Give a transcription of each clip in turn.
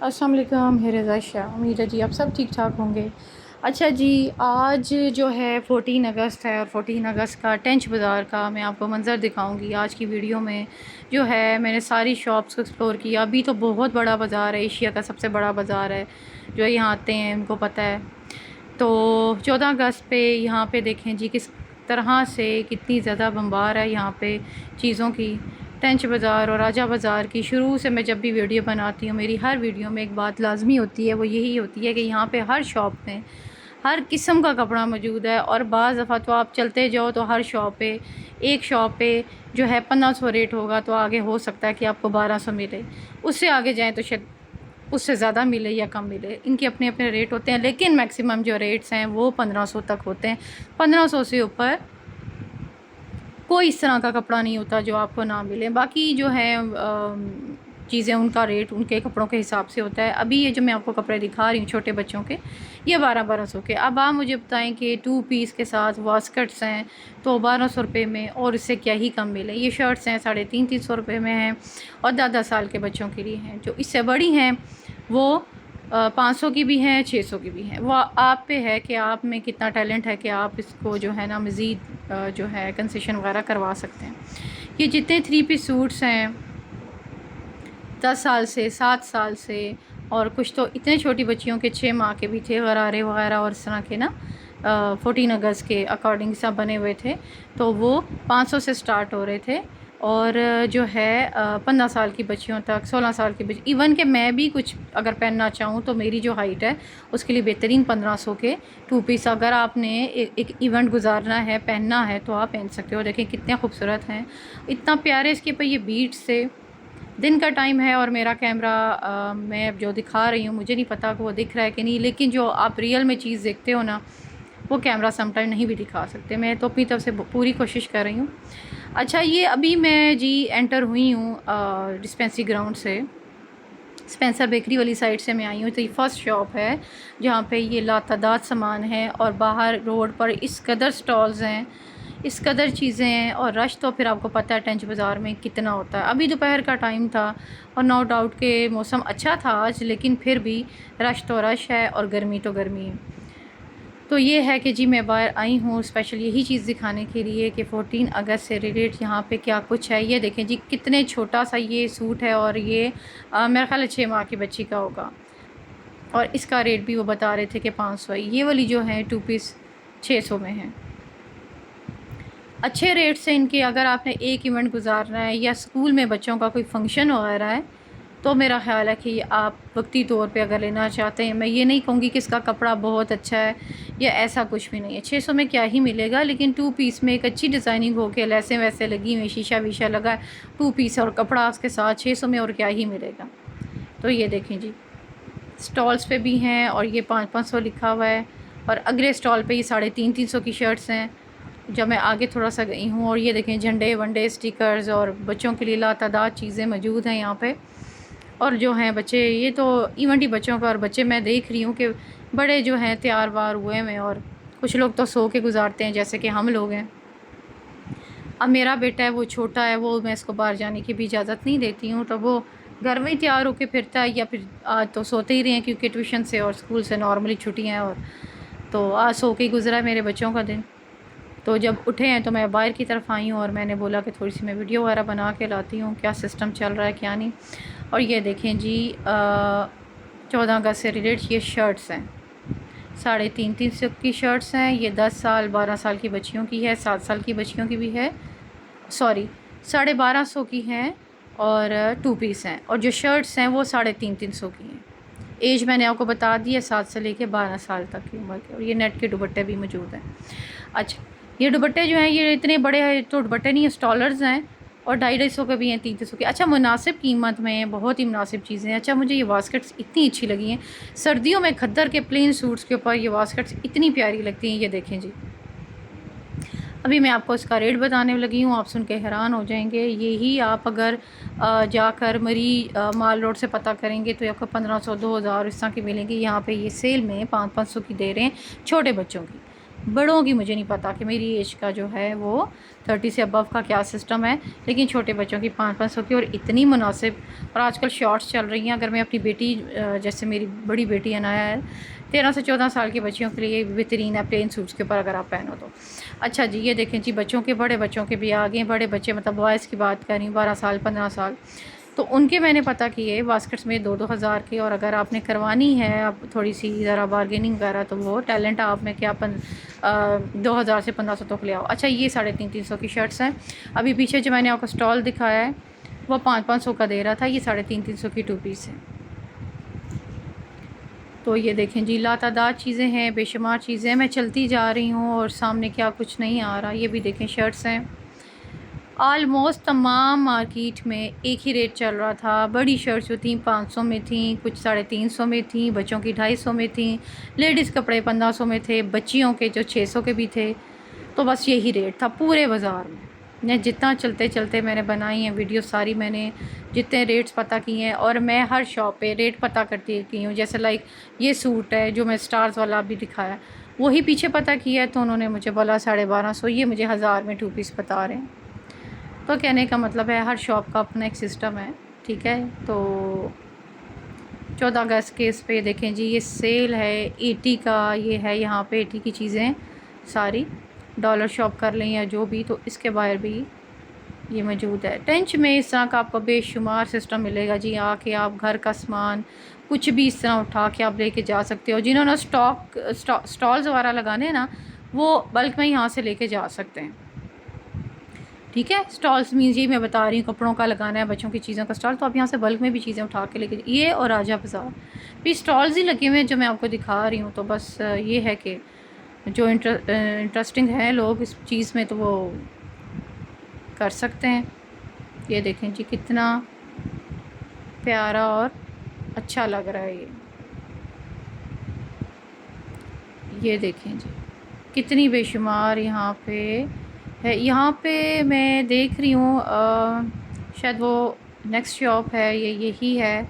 अस्सलाम वालेकुम, मेरे रज़ा। उम्मीद है जी आप सब ठीक ठाक होंगे। अच्छा जी, आज जो है 14 अगस्त है और 14 अगस्त का टेंच बाज़ार का मैं आपको मंज़र दिखाऊंगी। आज की वीडियो में जो है मैंने सारी शॉप्स को एक्सप्लोर किया। अभी तो बहुत बड़ा बाज़ार है, एशिया का सबसे बड़ा बाज़ार है। जो यहाँ आते हैं उनको पता है। तो 14 अगस्त पे यहाँ पे देखें जी किस तरह से कितनी ज़्यादा बम्बार है यहाँ पे चीज़ों की। टेंच बाज़ार और राजा बाज़ार की शुरू से मैं जब भी वीडियो बनाती हूँ, मेरी हर वीडियो में एक बात लाजमी होती है, वो यही होती है कि यहाँ पे हर शॉप में हर किस्म का कपड़ा मौजूद है। और बाज़ दफ़ा तो आप चलते जाओ तो हर शॉप पे, एक शॉप पे जो है 1500 रेट होगा तो आगे हो सकता है कि आपको 1200 मिले। उससे आगे जाएँ तो शायद उससे ज़्यादा मिले या कम मिले। इनके अपने अपने रेट होते हैं, लेकिन मैक्सिमम जो रेट्स हैं वो 1500 तक होते हैं। 1500 से ऊपर कोई इस तरह का कपड़ा नहीं होता जो आपको ना मिले। बाकी जो है चीज़ें उनका रेट उनके कपड़ों के हिसाब से होता है। अभी ये जो मैं आपको कपड़े दिखा रही हूँ छोटे बच्चों के, ये 1200 के। अब आप मुझे बताएं कि 2 पीस के साथ वास्कट्स हैं तो 1200 रुपये में, और इससे क्या ही कम मिले। ये शर्ट्स हैं 350 रुपये में हैं और 10-10 साल के बच्चों के लिए हैं। जो इससे बड़ी हैं वो 500 की भी हैं, 600 की भी हैं। वो आप पे है कि आप में कितना टैलेंट है कि आप इसको जो है ना मज़ीद जो है कंसेशन वगैरह करवा सकते हैं। ये जितने 3 पीस सूट्स हैं 10 साल से 7 साल से, और कुछ तो इतने छोटी बच्चियों के 6 माह के भी थे, गरारे वगैरह और इस तरह के ना 14 अगस्त के अकॉर्डिंग सब बने हुए थे। तो वो 500 से स्टार्ट हो रहे थे और जो है 15 साल की बच्चियों तक, 16 साल की बच्ची, इवन कि मैं भी कुछ अगर पहनना चाहूँ तो मेरी जो हाइट है उसके लिए बेहतरीन 1500 के 2 पीस अगर आपने एक इवेंट गुजारना है, पहनना है तो आप पहन सकते हो। देखें कितने खूबसूरत हैं, इतना प्यारे। इसके ऊपर ये बीट से, दिन का टाइम है और मेरा कैमरा मैं जो दिखा रही हूँ मुझे नहीं पता कि वो दिख रहा है कि नहीं, लेकिन जो आप रियल में चीज़ देखते हो ना वो कैमरा समटाइम नहीं भी दिखा सकते। मैं तो अपनी तरफ से पूरी कोशिश कर रही हूँ। अच्छा, ये अभी मैं जी एंटर हुई हूँ डिस्पेंसरी ग्राउंड से, स्पेंसर बेकरी वाली साइड से मैं आई हूँ। तो ये फ़र्स्ट शॉप है जहाँ पे ये लातादाद सामान है और बाहर रोड पर इस कदर स्टॉल्स हैं, इस कदर चीज़ें हैं और रश तो फिर आपको पता है टेंच बाज़ार में कितना होता है। अभी दोपहर का टाइम था और नो डाउट के मौसम अच्छा था आज, लेकिन फिर भी रश तो रश है और गर्मी तो गर्मी है। तो ये है कि जी मैं बाहर आई हूँ स्पेशल यही चीज़ दिखाने के लिए कि 14 अगस्त से रिलेट यहाँ पे क्या कुछ है। ये देखें जी कितने छोटा सा ये सूट है और ये मेरा ख्याल है 6 माह की बच्ची का होगा और इसका रेट भी वो बता रहे थे कि 500 है। ये वाली जो है 2 पीस 600 में है। अच्छे रेट से इनके, अगर आपने एक इवेंट गुजारना है या स्कूल में बच्चों का कोई फंक्शन वगैरह है तो मेरा ख़्याल है कि आप वक्ती तौर पे अगर लेना चाहते हैं, मैं ये नहीं कहूँगी कि इसका कपड़ा बहुत अच्छा है या ऐसा कुछ भी नहीं है। 600 में क्या ही मिलेगा, लेकिन 2 पीस में एक अच्छी डिज़ाइनिंग हो के लैसें वैसे लगी हुई, शीशा वीशा लगा है, 2 पीस और कपड़ा उसके साथ 600 में और क्या ही मिलेगा। तो ये देखें जी स्टॉल्स पे भी हैं और ये 500 लिखा हुआ है और अगले स्टॉल पे ये 350 की शर्ट्स हैं। जब मैं आगे थोड़ा सा गई हूँ और ये देखें झंडे वंडे स्टिकर्स और बच्चों के लिए लातादाद चीज़ें मौजूद हैं यहाँ पे। और जो हैं बच्चे, ये तो इवेंट ही बच्चों का, और बच्चे मैं देख रही हूँ कि बड़े जो हैं तैयार वार हुए हैं और कुछ लोग तो सो के गुजारते हैं जैसे कि हम लोग हैं। अब मेरा बेटा है वो छोटा है, वो मैं इसको बाहर जाने की भी इजाज़त नहीं देती हूँ, तो वो घर में ही तैयार होकर फिरता है या फिर आज तो सोते ही रहे हैं क्योंकि ट्यूशन से और स्कूल से नॉर्मली छुट्टियाँ हैं, और तो आज सो के ही गुजरा है मेरे बच्चों का दिन। तो जब उठे हैं तो मैं बाहर की तरफ आई हूँ और मैंने बोला कि थोड़ी सी मैं वीडियो वगैरह बना के लाती हूँ क्या सिस्टम चल रहा है क्या नहीं। और ये देखें जी 14 अगस्त से रिलेट ये शर्ट्स हैं, 350 की शर्ट्स हैं। ये 10 साल 12 साल की बच्चियों की है, 7 साल की बच्चियों की भी है, सॉरी 1250 की हैं और 2 पीस हैं। और जो शर्ट्स हैं वो 350 की हैं। एज मैंने आपको बता दी है 7 से लेके 12 साल तक की उम्र के। और ये नेट के दुपट्टे भी मौजूद हैं। अच्छा, ये दुपट्टे जो हैं ये इतने बड़े हैं तो दुपट्टे नहीं, स्टॉलर्स हैं और 250 के भी हैं, 300 के। अच्छा, मुनासिब कीमत में बहुत ही मुनासिब चीज़ें हैं। अच्छा, मुझे ये वास्कट्स इतनी अच्छी लगी हैं, सर्दियों में खद्दर के प्लेन सूट्स के ऊपर ये वास्कट्स इतनी प्यारी लगती हैं। ये देखें जी, अभी मैं आपको इसका रेट बताने लगी हूँ, आप सुन के हैरान हो जाएंगे। यही आप अगर जाकर मरी माल रोड से पता करेंगे तो आपको 1500 2000 इस तरह की मिलेंगी। यहाँ पे ये सेल में 500 की दे रहे हैं छोटे बच्चों की। बड़ों की मुझे नहीं पता कि मेरी एज का जो है वो 30 से अबव का क्या सिस्टम है, लेकिन छोटे बच्चों की 500 की और इतनी मुनासिब। और आजकल शॉर्ट्स चल रही हैं। अगर मैं अपनी बेटी जैसे मेरी बड़ी बेटी अनाया है 13 से 14 साल की बच्चियों के लिए बेहतरीन है, प्लेन सूट्स के ऊपर अगर आप पहनो तो। अच्छा जी, ये देखें जी, बच्चों के बड़े बच्चों के भी आ गए। बड़े बच्चे मतलब बॉयज़ की बात कर रही हूँ, 12 साल 15 साल, तो उनके मैंने पता किए बास्केट्स में 2-2 हज़ार के। और अगर आपने करवानी है आप थोड़ी सी ज़रा बार्गेनिंग करा तो वो टैलेंट आप में क्या 2000 से 1500 तक ले आओ। अच्छा, ये 350-300 की शर्ट्स हैं। अभी पीछे जो मैंने आपको स्टॉल दिखाया है वो 500-500 का दे रहा था, ये 350-300 की 2 पीस है। तो ये देखें जी, लातादाद चीज़ें हैं, बेशुमार चीज़ें। मैं चलती जा रही हूँ और सामने क्या कुछ नहीं आ रहा। ये भी देखें शर्ट्स हैं। आलमोस्ट तमाम मार्केट में एक ही रेट चल रहा था। बड़ी शर्ट्स जो थी 500 में थी, कुछ 350 में थी, बच्चों की 250 में थी, लेडीज़ कपड़े 1500 में थे, बच्चियों के जो 600 के भी थे। तो बस यही रेट था पूरे बाज़ार में। मैं जितना चलते चलते मैंने बनाई हैं वीडियो सारी, मैंने जितने रेट्स पता किए हैं, और मैं हर शॉप पे रेट पता करती की हूँ। जैसे लाइक ये सूट है जो मैं स्टार्स वाला भी दिखाया, वही पीछे पता किया है तो उन्होंने मुझे बोला 1250। ये मुझे 1000 में 2 पीस बता रहे हैं। तो कहने का मतलब है हर शॉप का अपना एक सिस्टम है, ठीक है। तो 14 अगस्त के इस पे देखें जी, ये सेल है 80 का, ये है यहाँ पे 80 की चीज़ें सारी। डॉलर शॉप कर लें या जो भी, तो इसके बाहर भी ये मौजूद है। टेंच में इस तरह का आपको बेशुमार सिस्टम मिलेगा जी। आके आप घर का सामान कुछ भी इस तरह उठा के आप लेके जा सकते हो। जिन्होंने स्टॉल्स वगैरह लगाने हैं ना, वो बल्क में यहाँ से लेके जा सकते हैं, ठीक है। स्टॉल्स मीन्स ये मैं बता रही हूँ, कपड़ों का लगाना है, बच्चों की चीज़ों का स्टॉल, तो आप यहाँ से बल्क में भी चीज़ें उठा के लेके, ये और राजा बाज़ार भी स्टॉल्स ही लगे हुए हैं जो मैं आपको दिखा रही हूँ। तो बस ये है कि जो इंटरेस्टिंग है लोग इस चीज़ में, तो वो कर सकते हैं। ये देखें जी, कितना प्यारा और अच्छा लग रहा है ये देखें जी, कितनी बेशुमार यहाँ पे है। यहाँ पे मैं देख रही हूँ शायद वो नेक्स्ट शॉप है, ये यही है,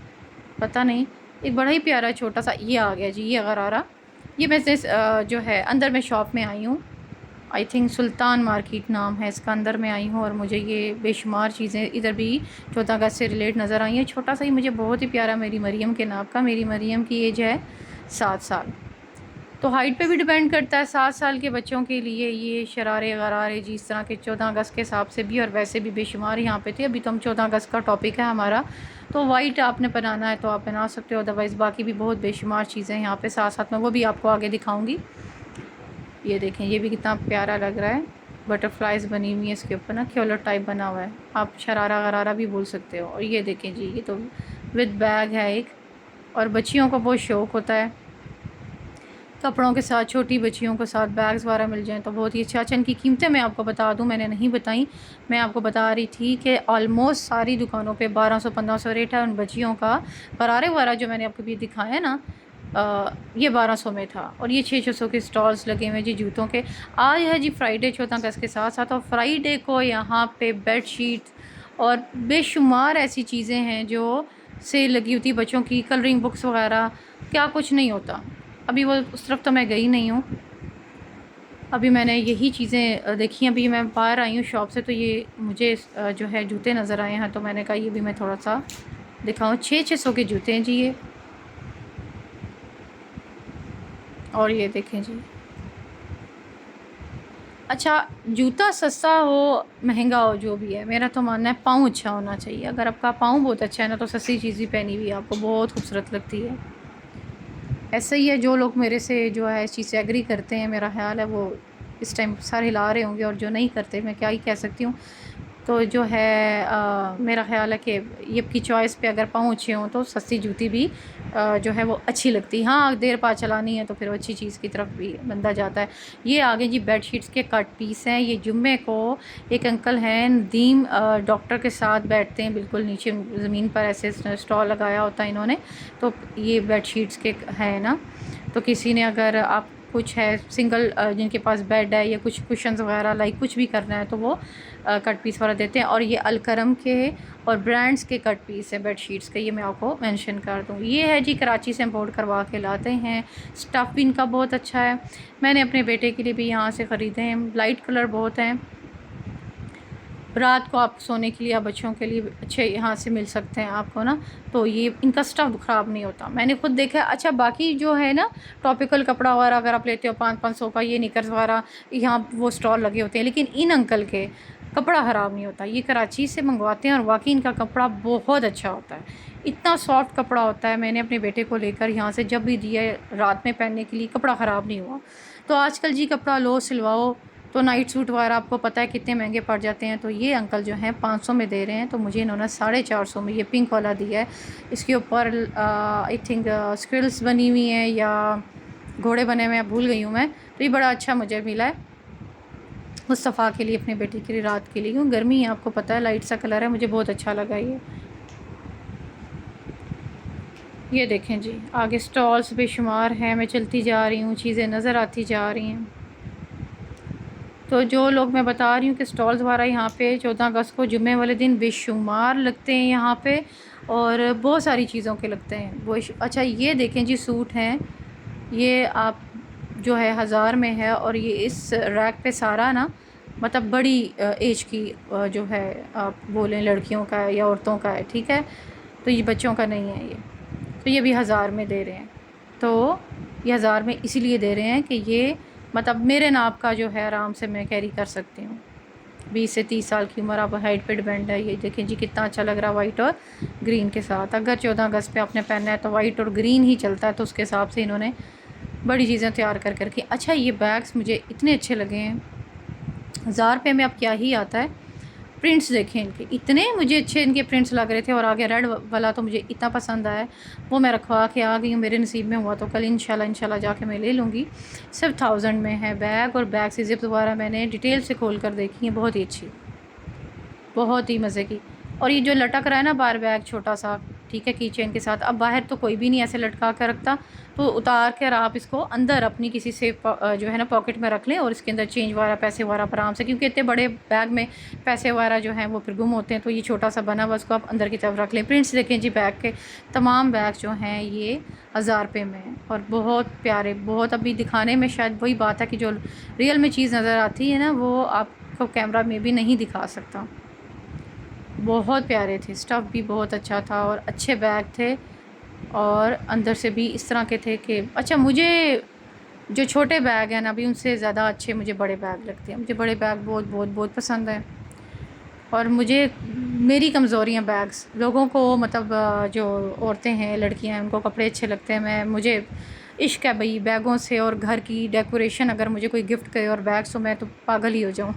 पता नहीं। एक बड़ा ही प्यारा छोटा सा ये आ गया जी, ये गरारा। ये मैं जो है अंदर में शॉप में आई हूँ, आई थिंक सुल्तान मार्केट नाम है इसका, अंदर में आई हूँ। और मुझे ये बेशुमार चीज़ें इधर भी 14 अगस्त से रिलेट नज़र आई हैं। छोटा सा ही मुझे बहुत ही प्यारा, मेरी मरियम के नाप का। मेरी मरियम की एज है 7 साल, तो हाइट पे भी डिपेंड करता है। 7 साल के बच्चों के लिए ये शरारे गरारे जी इस तरह के 14 अगस्त के हिसाब से भी, और वैसे भी बेशुमार यहाँ पे थे। अभी तो हम 14 अगस्त का टॉपिक है हमारा, तो वाइट आपने पहनाना है तो आप पहना सकते हो, अदरवाइज़ बाकी भी बहुत बेशुमार चीज़ें यहाँ पे साथ साथ में, वो भी आपको आगे दिखाऊँगी। ये देखें, ये भी कितना प्यारा लग रहा है। बटरफ्लाइज बनी हुई है इसके ऊपर ना, क्योलर टाइप बना हुआ है, आप शरारा गरारा भी बोल सकते हो। और ये देखें जी, ये तो विद बैग है एक, और बच्चियों को बहुत शौक़ होता है कपड़ों के साथ, छोटी बच्चियों के साथ बैग्स वगैरह मिल जाएँ तो बहुत ही अच्छा। इनकी कीमतें मैं आपको बता दूं, मैंने नहीं बताई, मैं आपको बता रही थी कि ऑलमोस्ट सारी दुकानों पे 1200-1500 रेट है। उन बच्चियों का गरारे वगैरह जो मैंने आपको भी दिखाया है ना, ये 1200 में था, और ये 600 के स्टॉल्स लगे हुए जी जूतों के। आज है जी फ्राइडे 14 अगस्त के साथ साथ, और फ्राइडे को यहाँ पे बेडशीट और बेशुमार ऐसी चीज़ें हैं जो सेल लगी होती, बच्चों की कलरिंग बुक्स वगैरह, क्या कुछ नहीं होता। अभी वो उस तरफ तो मैं गई नहीं हूँ, अभी मैंने यही चीज़ें देखी। अभी मैं बाहर आई हूँ शॉप से, तो ये मुझे जो है जूते नज़र आए हैं, तो मैंने कहा ये भी मैं थोड़ा सा दिखाऊँ। 600 के जूते हैं जी ये, और ये देखें जी। अच्छा, जूता सस्ता हो महंगा हो जो भी है, मेरा तो मानना है पाँव अच्छा होना चाहिए। अगर आपका पाँव बहुत अच्छा है ना, तो सस्ती चीज़ भी पहनी हुई आपको बहुत खूबसूरत लगती है। ऐसा ही है, जो लोग मेरे से जो है इस चीज़ से एग्री करते हैं, मेरा ख्याल है वो इस टाइम सर हिला रहे होंगे, और जो नहीं करते मैं क्या ही कह सकती हूँ। तो जो है मेरा ख़्याल है कि ये आपकी चॉइस पे, अगर पाँव अच्छे हों तो सस्ती जूती भी जो है वो अच्छी लगती है। हाँ, देर पा चलानी है तो फिर अच्छी चीज़ की तरफ भी बंदा जाता है। ये आगे जी बेडशीट्स के कट पीस हैं। ये जुम्मे को एक अंकल हैं नदीम, डॉक्टर के साथ बैठते हैं बिल्कुल नीचे ज़मीन पर, ऐसे स्टॉल लगाया होता है इन्होंने। तो ये बेडशीट्स के है ना, तो किसी ने अगर आप कुछ है सिंगल जिनके पास बेड है या कुछ कुशन्स वगैरह लाइक कुछ भी करना है तो वो कट पीस वाला देते हैं। और ये अलकरम के और ब्रांड्स के कट पीस है बेडशीट्स के, ये मैं आपको मेंशन कर दूँ। ये है जी कराची से इम्पोर्ट करवा के लाते हैं। स्टफ़ भी इनका बहुत अच्छा है। मैंने अपने बेटे के लिए भी यहाँ से ख़रीदे हैं। लाइट कलर बहुत हैं, रात को आप सोने के लिए या बच्चों के लिए अच्छे यहाँ से मिल सकते हैं आपको ना। तो ये इनका स्टफ़ ख़राब नहीं होता, मैंने खुद देखा। अच्छा बाकी जो है ना टॉपिकल कपड़ा वगैरह अगर आप लेते हो 500 का, ये निकर्स वगैरह यहाँ वो स्टॉल लगे होते हैं, लेकिन इन अंकल के कपड़ा ख़राब नहीं होता। ये कराची से मंगवाते हैं और वाकई इनका कपड़ा बहुत अच्छा होता है, इतना सॉफ्ट कपड़ा होता है। मैंने अपने बेटे को लेकर यहाँ से जब भी दिया रात में पहनने के लिए, कपड़ा ख़राब नहीं हुआ। तो आजकल जी कपड़ा लो सिलवाओ तो नाइट सूट वगैरह आपको पता है कितने महंगे पड़ जाते हैं। तो ये अंकल जो हैं 500 में दे रहे हैं, तो मुझे इन्होंने 450 में ये पिंक वाला दिया है। इसके ऊपर आई थिंक स्क्रिल्स बनी हुई हैं या घोड़े बने हुए हैं, भूल गई हूँ मैं। तो ये बड़ा अच्छा मुझे मिला है मुस्तफ़ा के लिए, अपने बेटे के लिए रात के लिए, क्यों गर्मी है आपको पता है, लाइट सा कलर है, मुझे बहुत अच्छा लगा ये देखें जी। आगे स्टॉल्स बेशुमार हैं, मैं चलती जा रही हूँ, चीज़ें नज़र आती जा रही हैं। तो जो लोग मैं बता रही हूँ कि स्टॉल्स वगैरह यहाँ पे 14 अगस्त को जुम्मे वाले दिन बेशुमार लगते हैं यहाँ पे, और बहुत सारी चीज़ों के लगते हैं वो। अच्छा ये देखें जी सूट हैं, ये आप जो है 1000 में है, और ये इस रैक पे सारा ना मतलब बड़ी एज की जो है आप बोलें लड़कियों का है या औरतों का है, ठीक है। तो ये बच्चों का नहीं है ये। तो ये भी 1000 में दे रहे हैं। तो ये 1000 में इसीलिए दे रहे हैं कि ये मतलब मेरे नाप का जो है आराम से मैं कैरी कर सकती हूँ। 20 से 30 साल की उम्र, आप हाइट पे डिपेंड है। ये देखें जी कितना अच्छा लग रहा है वाइट और ग्रीन के साथ। अगर 14 अगस्त पे आपने पहनना है तो वाइट और ग्रीन ही चलता है, तो उसके हिसाब से इन्होंने बड़ी चीज़ें तैयार कर करके। अच्छा ये बैग्स मुझे इतने अच्छे लगे हैं, 1000 रुपये में अब क्या ही आता है। प्रिंट्स देखें इनके, इतने मुझे अच्छे इनके प्रिंट्स लग रहे थे। और आगे रेड वाला तो मुझे इतना पसंद आया, वो मैं रखवा के आ गई हूँ। मेरे नसीब में हुआ तो कल इंशाल्लाह जाके मैं ले लूँगी। सिर्फ 1000 में है बैग, और बैग से ज़िप दोबारा मैंने डिटेल से खोल कर देखी है, बहुत ही अच्छी, बहुत ही मज़े की। और ये जो लटक रहा है ना बाहर बैग छोटा सा, ठीक है, की चेन के साथ। अब बाहर तो कोई भी नहीं ऐसे लटका कर रखता, तो उतार कर आप इसको अंदर अपनी किसी से जो है ना पॉकेट में रख लें, और इसके अंदर चेंज वगैरह पैसे वगैरह आराम से, क्योंकि इतने बड़े बैग में पैसे वगैरह जो हैं वो फिर गुम होते हैं। तो ये छोटा सा बना हुआ उसको आप अंदर की तरफ रख लें। प्रिंट्स देखें जी बैग के, तमाम बैग जो हैं ये 1000 रुपये में हैं, और बहुत प्यारे, बहुत। अभी दिखाने में शायद वही बात है कि जो रियल में चीज़ नज़र आती है ना वो आपको कैमरा में भी नहीं दिखा सकता। बहुत प्यारे थे, स्टफ़ भी बहुत अच्छा था और अच्छे बैग थे, और अंदर से भी इस तरह के थे कि अच्छा मुझे जो छोटे बैग हैं ना अभी उनसे ज़्यादा अच्छे मुझे बड़े बैग लगते हैं। मुझे बड़े बैग बहुत बहुत बहुत पसंद हैं, और मुझे मेरी कमज़ोरियाँ बैग्स, लोगों को मतलब जो औरतें हैं लड़कियां हैं उनको कपड़े अच्छे लगते हैं। मुझे इश्क है भाई बैगों से, और घर की डेकोरेशन अगर मुझे कोई गिफ्ट करे और बैग्स हो मैं तो पागल ही हो जाऊँ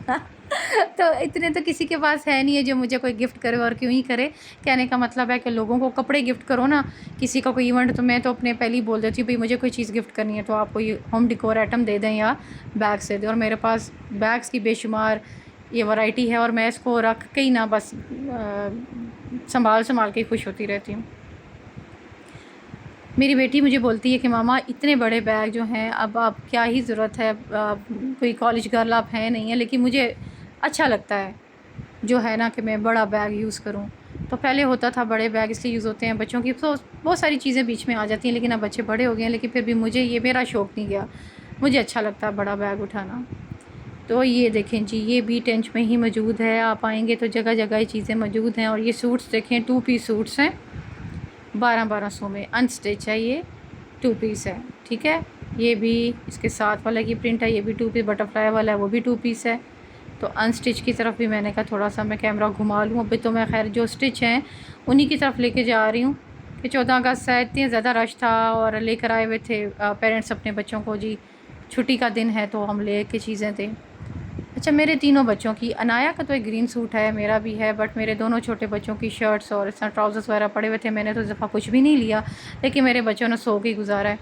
तो इतने तो किसी के पास है नहीं है जो मुझे कोई गिफ्ट करे, और क्यों ही करे। कहने का मतलब है कि लोगों को कपड़े गिफ्ट करो ना, किसी का कोई इवेंट, तो मैं तो अपने पहले ही बोल देती हूँ भाई मुझे कोई चीज़ गिफ्ट करनी है तो आप कोई होम डिकोर आइटम दे दें या बैग से दें। और मेरे पास बैग्स की बेशुमार ये वैरायटी है, और मैं इसको रख के ही ना बस संभाल के खुश होती रहती हूँ। मेरी बेटी मुझे बोलती है कि मामा इतने बड़े बैग जो हैं अब आप क्या ही ज़रूरत है, कोई कॉलेज गर्ल आप हैं नहीं है, लेकिन मुझे अच्छा लगता है जो है ना कि मैं बड़ा बैग यूज़ करूं। तो पहले होता था बड़े बैग इसलिए यूज़ होते हैं बच्चों की, तो बहुत सारी चीज़ें बीच में आ जाती हैं, लेकिन अब बच्चे बड़े हो गए हैं, लेकिन फिर भी मुझे ये मेरा शौक़ नहीं गया, मुझे अच्छा लगता है बड़ा बैग उठाना। तो ये देखें जी ये भी टेंच में ही मौजूद है, आप आएँगे तो जगह जगह ये चीज़ें मौजूद हैं। और ये सूट्स देखें 2 पीस सूट्स हैं, 1200 में अनस्टिच है, ये 2 पीस है, ठीक है। ये भी इसके साथ वाला की प्रिंट है, ये भी 2 पीस, बटरफ्लाई वाला है वो भी 2 पीस है। तो अनस्टिच की तरफ भी मैंने कहा थोड़ा सा मैं कैमरा घुमा लूँ। अभी तो मैं खैर जो स्टिच हैं उन्हीं की तरफ लेके जा रही हूँ कि 14 अगस्त है, इतनी ज़्यादा रश था, और लेकर आए हुए थे पेरेंट्स अपने बच्चों को, जी छुट्टी का दिन है तो हम ले के चीज़ें थे। अच्छा मेरे तीनों बच्चों की, अनाया का तो एक ग्रीन सूट है, मेरा भी है, बट मेरे दोनों छोटे बच्चों की शर्ट्स और इस तरह ट्राउज़र्स वगैरह पड़े हुए थे, मैंने तो इस दफ़ा कुछ भी नहीं लिया, लेकिन मेरे बच्चों ने सो के ही गुजारा है।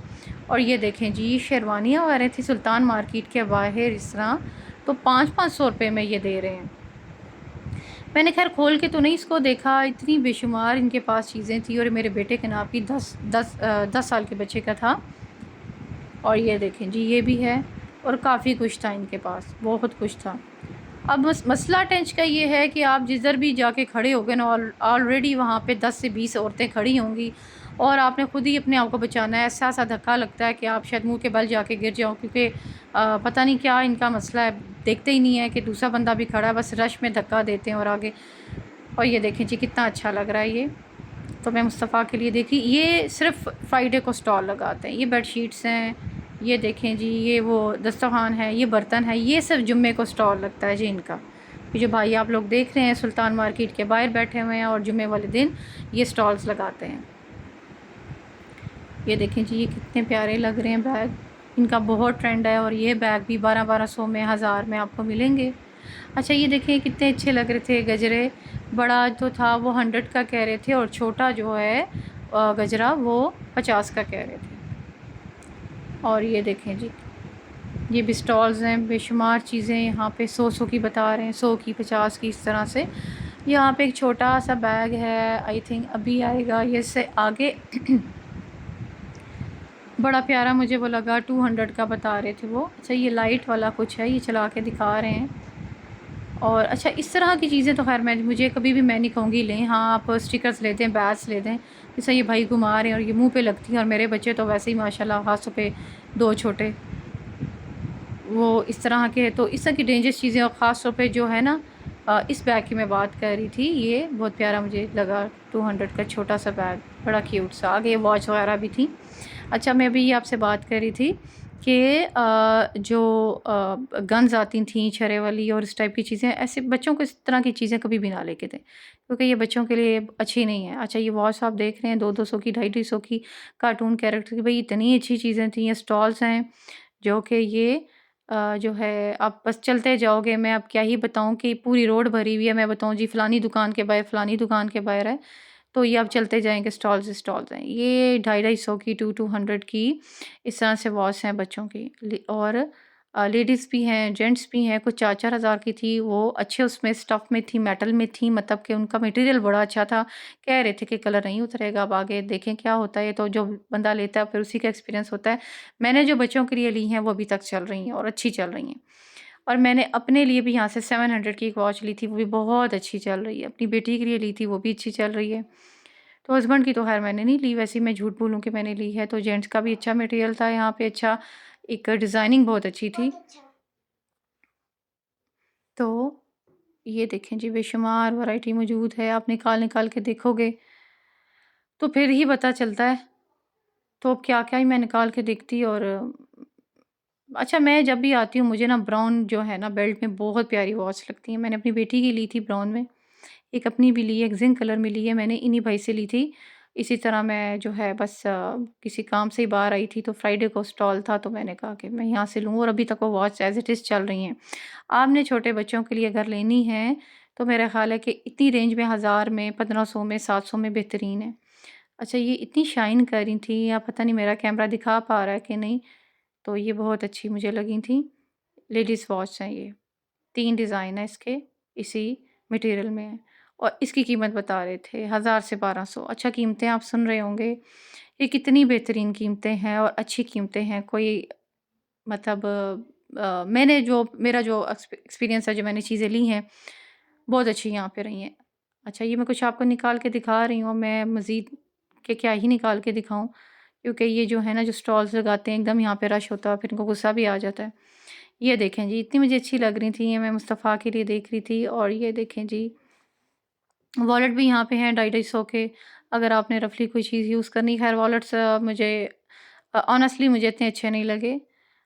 और ये देखें जी शेरवानियाँ आ रही थी सुल्तान मार्केट के बाहर इस तरह, तो 500 रुपये में ये दे रहे हैं। मैंने खैर खोल के तो नहीं इसको देखा, इतनी बेशुमार इनके पास चीज़ें थी। और मेरे बेटे के नाम की 10 साल के बच्चे का था, और ये देखें जी, ये भी है। और काफ़ी कुछ था इनके पास, बहुत कुछ था। अब मसला टेंच का ये है कि आप जिधर भी जाके खड़े होगे ना, ऑलरेडी वहाँ पे 10 से 20 औरतें खड़ी होंगी और आपने खुद ही अपने आप को बचाना है। ऐसा ऐसा धक्का लगता है कि आप शायद मुंह के बल जाके गिर जाओ, क्योंकि पता नहीं क्या इनका मसला है, देखते ही नहीं है कि दूसरा बंदा भी खड़ा है, बस रश में धक्का देते हैं और आगे। और ये देखें जी, कितना अच्छा लग रहा है ये। तो मैं मुस्तफ़ा के लिए देखी, ये सिर्फ फ्राइडे को स्टॉल लगाते हैं। ये बेडशीट्स हैं, ये देखें जी, ये वो दस्तरखान है, ये बर्तन है, ये सिर्फ जुम्मे को स्टॉल लगता है जी इनका। ये जो भाई आप लोग देख रहे हैं सुल्तान मार्केट के बाहर बैठे हुए हैं और जुम्मे वाले दिन ये स्टॉल्स लगाते हैं। ये देखें जी, ये कितने प्यारे लग रहे हैं बैग, इनका बहुत ट्रेंड है। और ये बैग भी 1200 में, 1000 में आपको मिलेंगे। अच्छा ये देखिए कितने अच्छे लग रहे थे गजरे। बड़ा जो था वो 100 का कह रहे थे और छोटा जो है गजरा वो 50 का कह रहे थे। और ये देखें जी, ये भी स्टॉल्स हैं, बेशुमार चीज़ें यहाँ पे 100 की बता रहे हैं, 100 की, 50 की, इस तरह से। यहाँ पे एक छोटा सा बैग है, आई थिंक अभी आएगा ये से आगे। बड़ा प्यारा मुझे वो लगा, 200 का बता रहे थे वो। अच्छा ये लाइट वाला कुछ है, ये चला के दिखा रहे हैं। और अच्छा इस तरह की चीज़ें तो खैर मुझे कभी भी मैं नहीं कहूँगी लें। हाँ आप स्टिकर्स लेते हैं, बैच लेते हैं, जैसे ये भाई घुमा रहे हैं और ये मुंह पे लगती हैं। और मेरे बच्चे तो वैसे ही माशाल्लाह हाथों पे 2 छोटे, वो इस तरह के। तो इस तरह की डेंजरस चीज़ें, और ख़ास तौर पे जो है ना इस बैग की मैं बात कर रही थी, ये बहुत प्यारा मुझे लगा, 200 का छोटा सा बैग, बड़ा क्यूट सा। आगे वॉच वगैरह भी थी। अच्छा मैं अभी ये आपसे बात कर रही थी कि जो गन्स आती थी छर्रे वाली और इस टाइप की चीज़ें, ऐसे बच्चों को इस तरह की चीज़ें कभी भी ना लेके दें, क्योंकि ये बच्चों के लिए अच्छी नहीं है। अच्छा ये वॉच आप देख रहे हैं 200 की, 250 की, कार्टून कैरेक्टर की। भाई इतनी अच्छी चीज़ें थी। ये स्टॉल्स हैं जो कि ये जो है आप बस चलते जाओगे। मैं अब क्या ही बताऊँ कि पूरी रोड भरी हुई है। मैं बताऊँ जी फ़लानी दुकान के बाहर, फ़लानी दुकान के बाहर है, तो ये आप चलते जाएँगे, स्टॉल्स ही स्टॉल्स हैं। ये 250 की, 200 की, इस तरह से वॉच हैं बच्चों की। और लेडीज़ भी हैं, जेंट्स भी हैं। कुछ 4-4 हज़ार की थी, वो अच्छे उसमें स्टफ़ में थी, मेटल में थी, मतलब कि उनका मटेरियल बड़ा अच्छा था। कह रहे थे कि कलर नहीं उतरेगा, अब आगे देखें क्या होता है। तो जो बंदा लेता है फिर उसी का एक्सपीरियंस होता है। मैंने जो बच्चों के लिए ली हैं वो अभी तक चल रही हैं और अच्छी चल रही हैं। और मैंने अपने लिए भी यहाँ से 700 की एक वॉच ली थी, वो भी बहुत अच्छी चल रही है। अपनी बेटी के लिए ली थी, वो भी अच्छी चल रही है। तो हस्बैंड की तो खैर मैंने नहीं ली, वैसे ही मैं झूठ बोलूँ कि मैंने ली है। तो जेंट्स का भी अच्छा मटेरियल था यहाँ पे, अच्छा एक डिज़ाइनिंग बहुत अच्छी थी। तो ये देखें जी, बेशुमार वैरायटी मौजूद है। आप निकाल निकाल के देखोगे तो फिर ही पता चलता है। तो अब क्या-क्या ही मैं निकाल के देखती। और अच्छा मैं जब भी आती हूँ मुझे ना ब्राउन जो है ना बेल्ट में बहुत प्यारी वॉच लगती है। मैंने अपनी बेटी की ली थी ब्राउन में, एक अपनी भी ली है, एक ज़िंक कलर में ली है मैंने, इन्हीं भाई से ली थी। इसी तरह मैं जो है बस किसी काम से ही बाहर आई थी, तो फ्राइडे को स्टॉल था, तो मैंने कहा कि मैं यहाँ से लूँ। और अभी तक वो वॉच एज़ इट इज़ चल रही हैं। आपने छोटे बच्चों के लिए अगर लेनी है तो मेरा ख़्याल है कि इतनी रेंज में, 1000 में, 1500 में, 700 में बेहतरीन है। अच्छा ये इतनी शाइन कर रही थी, या पता नहीं मेरा कैमरा दिखा पा रहा है कि नहीं, तो ये बहुत अच्छी मुझे लगी थी। लेडीज़ वॉच हैं ये, 3 डिज़ाइन है इसके, इसी मटेरियल में है। और इसकी कीमत बता रहे थे 1000 से 1200। अच्छा कीमतें आप सुन रहे होंगे, ये कितनी बेहतरीन कीमतें हैं और अच्छी कीमतें हैं। कोई मतलब मैंने जो मेरा जो एक्सपीरियंस है, जो मैंने चीज़ें ली हैं, बहुत अच्छी यहाँ पे रही हैं। अच्छा ये मैं कुछ आपको निकाल के दिखा रही हूँ, मैं मज़ीद के क्या ही निकाल के दिखाऊँ, क्योंकि ये जो है ना जो स्टॉल्स लगाते हैं एकदम यहाँ पे रश होता है, फिर इनको गुस्सा भी आ जाता है। ये देखें जी, इतनी मुझे अच्छी लग रही थी, ये मैं मुस्तफ़ा के लिए देख रही थी। और ये देखें जी, वॉलेट भी यहाँ पे हैं 250 के, अगर आपने रफली कोई चीज़ यूज़ करनी। खैर वॉलेट्स मुझे ऑनेस्टली मुझे इतने अच्छे नहीं लगे।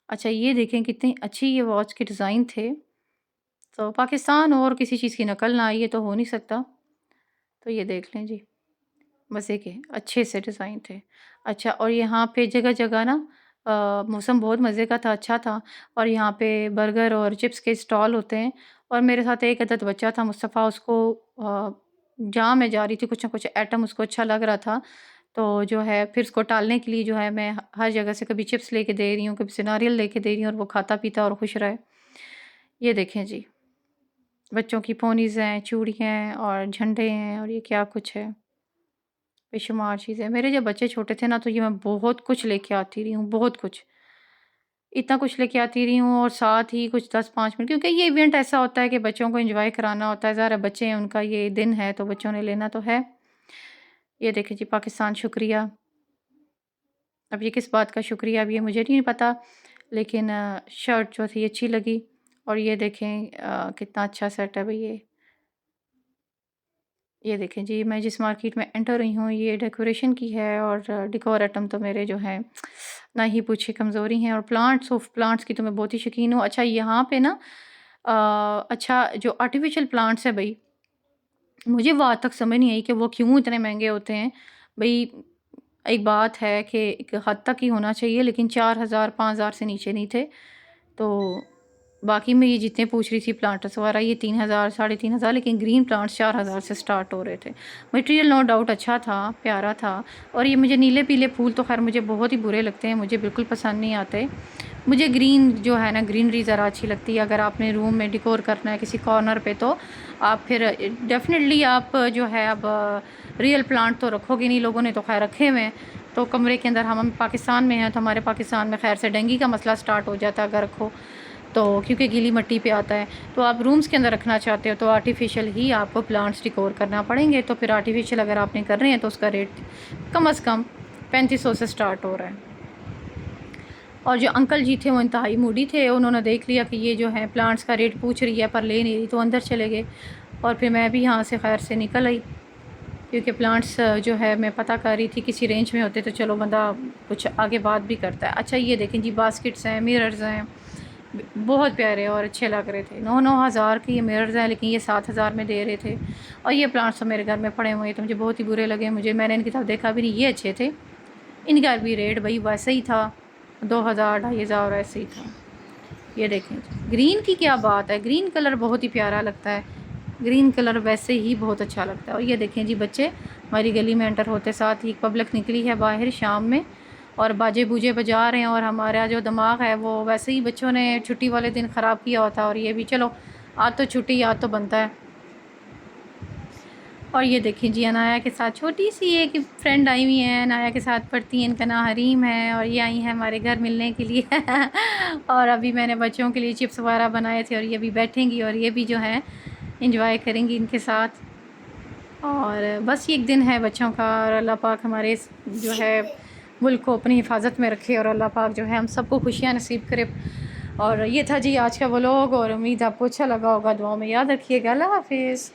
अच्छा ये देखें कितनी अच्छी ये वॉच के डिज़ाइन थे। तो पाकिस्तान और किसी चीज़ की नकल ना आई, ये तो हो नहीं सकता। तो ये देख लें जी, मज़े के अच्छे से डिज़ाइन थे। अच्छा और यहाँ पे जगह-जगह ना मौसम बहुत मज़े का था, अच्छा था। और यहाँ पे बर्गर और चिप्स के स्टॉल होते हैं। और मेरे साथ एक अदद बच्चा था मुस्तफ़ा, उसको जहाँ मैं जा रही थी कुछ ना कुछ आइटम उसको अच्छा लग रहा था। तो जो है फिर उसको टालने के लिए जो है मैं हर जगह से कभी चिप्स लेके दे रही हूँ, कभी से नारियल लेके दे रही हूँ, और वो खाता पीता और खुश रहे। ये देखें जी, बच्चों की पोनीज़ हैं, चूड़ियाँ हैं और झंडे हैं, और ये क्या कुछ है, बेशुमार चीज़ें। मेरे जब बच्चे छोटे थे ना तो ये मैं बहुत कुछ लेके आती रही हूँ, बहुत कुछ। इतना कुछ लेके आती रही हूँ और साथ ही कुछ 10-5 मिनट, क्योंकि ये इवेंट ऐसा होता है कि बच्चों को एंजॉय कराना होता है। ज़रा बच्चे हैं, उनका ये दिन है तो बच्चों ने लेना तो है। ये देखें जी, पाकिस्तान शुक्रिया। अब ये किस बात का शुक्रिया, अब ये मुझे नहीं पता, लेकिन शर्ट जो थी अच्छी लगी। और ये देखें कितना अच्छा सेट है भाई ये देखें जी, मैं जिस मार्केट में एंटर हुई हूँ ये डेकोरेशन की है, और डेकोर आइटम तो मेरे जो हैं ना ही पूछे कमज़ोरी हैं। और प्लांट्स ऑफ प्लांट्स की तो मैं बहुत ही शौकीन हूँ। अच्छा यहाँ पे ना अच्छा जो आर्टिफिशियल प्लांट्स है भाई, मुझे वो आज तक समझ नहीं आई कि वो क्यों इतने महंगे होते हैं भाई। एक बात है कि एक हद तक ही होना चाहिए, लेकिन 4,000-5,000 से नीचे नहीं थे। तो बाकी मैं ये जितने पूछ रही थी प्लांट्स वगैरह, ये 3,000 3,500, लेकिन ग्रीन प्लांट्स 4,000 से स्टार्ट हो रहे थे। मटेरियल नो डाउट अच्छा था, प्यारा था। और ये मुझे नीले पीले फूल तो खैर मुझे बहुत ही बुरे लगते हैं, मुझे बिल्कुल पसंद नहीं आते। मुझे ग्रीन जो है ना, ग्रीनरी ज़रा अच्छी लगती है। अगर आपने रूम में डिकोर करना है किसी कॉर्नर पे, तो आप फिर डेफिनेटली आप जो है अब रियल प्लांट तो रखोगे नहीं, लोगों ने तो खैर रखे हुए हैं। तो कमरे के अंदर हम पाकिस्तान में हैं, तो हमारे पाकिस्तान में खैर से डेंगू का मसला स्टार्ट हो जाता है अगर रखो तो, क्योंकि गीली मिट्टी पे आता है। तो आप रूम्स के अंदर रखना चाहते हो तो आर्टिफिशियल ही आपको प्लांट्स डिकोर करना पड़ेंगे। तो फिर आर्टिफिशियल अगर आपने कर रहे हैं तो उसका रेट कम से कम 3500 से स्टार्ट हो रहा है। और जो अंकल जी थे वो इंतहाई मूडी थे, उन्होंने देख लिया कि ये जो है प्लांट्स का रेट पूछ रही है पर ले नहीं रही, तो अंदर चले गए। और फिर मैं भी यहाँ से खैर से निकल आई, क्योंकि प्लांट्स जो है मैं पता कर रही थी किसी रेंज में होते तो चलो बंदा कुछ आगे बात भी करता है। अच्छा ये देखें जी, बास्केट्स हैं, मिरर्स हैं, बहुत प्यारे और अच्छे लग रहे थे। 9-9 हज़ार के ये मिरर्स हैं, लेकिन ये 7,000 में दे रहे थे। और ये प्लांट्स तो मेरे घर में पड़े हुए तो मुझे बहुत ही बुरे लगे, मैंने इनकी तरफ देखा भी नहीं। ये अच्छे थे, इनका भी रेट भाई वैसे ही था, 2,000-2,500 ऐसे ही था। ये देखें ग्रीन की क्या बात है, ग्रीन कलर बहुत ही प्यारा लगता है, ग्रीन कलर वैसे ही बहुत अच्छा लगता है। और ये देखें जी, बच्चे हमारी गली में एंटर होते साथ ही पब्लिक निकली है बाहर शाम में, और बाजे बूजे बजा रहे हैं। और हमारा जो दिमाग है वो वैसे ही बच्चों ने छुट्टी वाले दिन ख़राब किया होता है, और ये भी चलो आज तो छुट्टी याद तो बनता है। और ये देखिए जी, अनाया के साथ छोटी सी एक फ्रेंड आई हुई है, अनाया के साथ पढ़ती हैं, इनका नाम हरीम है, और ये आई हैं हमारे घर मिलने के लिए और अभी मैंने बच्चों के लिए चिप्स वगैरह बनाए थे, और ये भी बैठेंगी और ये भी जो है इंजॉय करेंगी इनके साथ। और बस ये एक दिन है बच्चों का, और अल्लाह पाक हमारे जो है मुल्क को अपनी हिफाजत में रखे, और अल्लाह पाक जो है हम सबको खुशियाँ नसीब करे। और ये था जी आज का व्लॉग, और उम्मीद आपको अच्छा लगा होगा। दुआ में याद रखिएगा। अल्लाह हाफिज़।